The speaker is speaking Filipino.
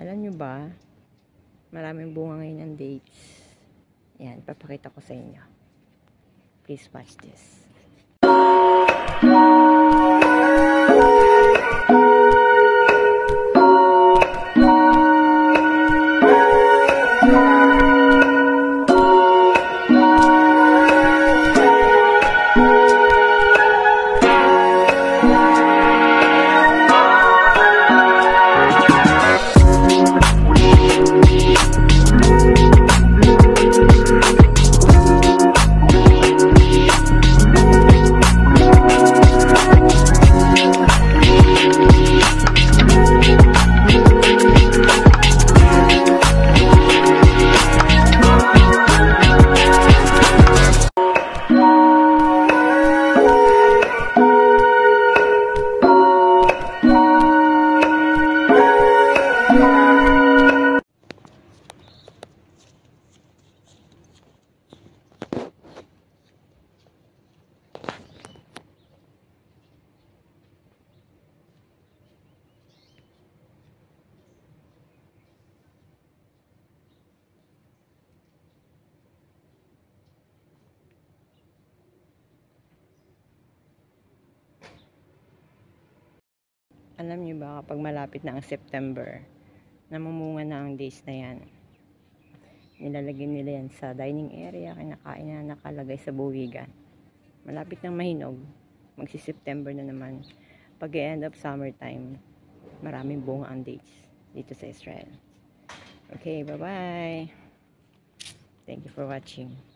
Alam nyo ba, maraming bunga ngayon ng dates. Yan, papakita ko sa inyo. Please watch this. Alam niyo ba, kapag malapit na ang September, namumunga na ang days na yan. Nilalagay nila yan sa dining area, kinakain na nakalagay sa buwigan. Malapit ng mahinog, magsi-September na naman. Pag end of summertime, maraming bunga ang dates dito sa Israel. Okay, bye-bye! Thank you for watching.